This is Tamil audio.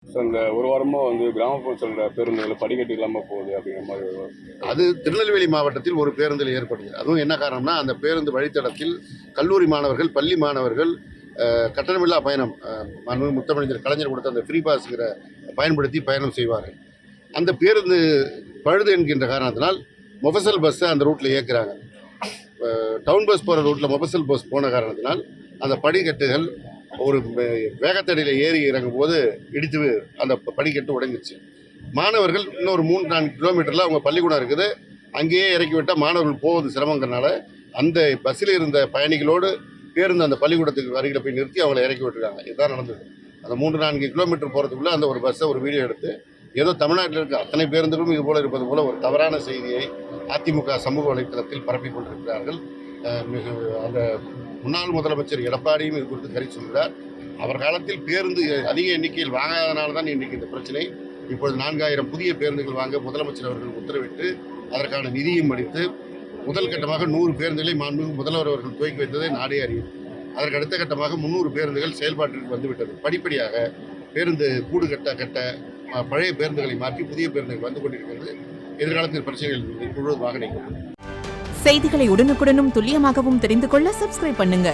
ஸோ இந்த ஒரு வாரமாக கிராமப்புற செல்ற பேருந்துகள் படிக்கட்டு இல்லாமல் போகுது அப்படிங்கிற மாதிரி அது திருநெல்வேலி மாவட்டத்தில் ஒரு பேருந்தில் ஏற்படுது. அதுவும் என்ன காரணம்னா, அந்த பேருந்து வழித்தடத்தில் கல்லூரி மாணவர்கள், பள்ளி மாணவர்கள் கட்டணமில்லா பயணம், முத்தமிழர் கலைஞர் கொடுத்த அந்த ஃப்ரீ பாஸ்ங்கிற பயன்படுத்தி பயணம் செய்வார்கள். அந்த பேருந்து பழுது என்கின்ற காரணத்தினால் மொபசல் பஸ்ஸை அந்த ரூட்டில் இயக்குறாங்க. டவுன் பஸ் போகிற ரூட்டில் மொபசல் பஸ் போன காரணத்தினால் அந்த படிக்கட்டுகள் ஒரு வேகத்தடியில் ஏறி இறங்கும் போது இடித்து அந்த படிக்கட்டு உடைஞ்சிச்சு. மாணவர்கள் இன்னொரு 3-4 கிலோமீட்டரில் அவங்க பள்ளிக்கூடம் இருக்குது, அங்கேயே இறக்கி விட்டால் மாணவர்கள் போவது சிரமங்கிறனால அந்த பஸ்ஸில் இருந்த பயணிகளோடு பேருந்து அந்த பள்ளிக்கூடத்துக்கு அருகில் போய் நிறுத்தி அவங்களை இறக்கி விட்டுருக்காங்க. இதுதான் நடந்தது. அந்த 3-4 கிலோமீட்டர் போகிறதுக்குள்ளே அந்த ஒரு பஸ்ஸை ஒரு வீடியோ எடுத்து ஏதோ தமிழ்நாட்டில் இருக்க அத்தனை பேருந்துகளும் இது போல இருப்பது போல ஒரு தவறான செய்தியை அதிமுக சமூக வலைத்தளத்தில் பரப்பிக் கொண்டிருக்கிறார்கள். அந்த முன்னாள் முதலமைச்சர் எடப்பாடியும் இது குறித்து கருத்து சொல்கிறார். அவர் காலத்தில் பேருந்து அதிக எண்ணிக்கையில் வாங்காதனால தான் இன்றைக்கு இந்த பிரச்சனை. இப்பொழுது 4000 புதிய பேருந்துகள் வாங்க முதலமைச்சர் அவர்கள் உத்தரவிட்டு அதற்கான நிதியும் அளித்து முதல் கட்டமாக 100 பேருந்துகளை மாண்புமிகு முதல்வர் அவர்கள் துவக்கி வைத்ததை நாடே அறியும். அதற்கு அடுத்த கட்டமாக 300 பேருந்துகள் செயல்பாட்டிற்கு வந்துவிட்டது. படிப்படியாக பேருந்து கூடு கட்ட பழைய பேருந்துகளை மாற்றி புதிய பேருந்துகள் வந்து கொண்டிருக்கிறது. எதிர்காலத்தில் பிரச்சனைகள் முழுவதுமாக நீங்கும். செய்திகளை உடனுக்குடனும் துல்லியமாகவும் தெரிந்து கொள்ள சப்ஸ்கிரைப் பண்ணுங்க.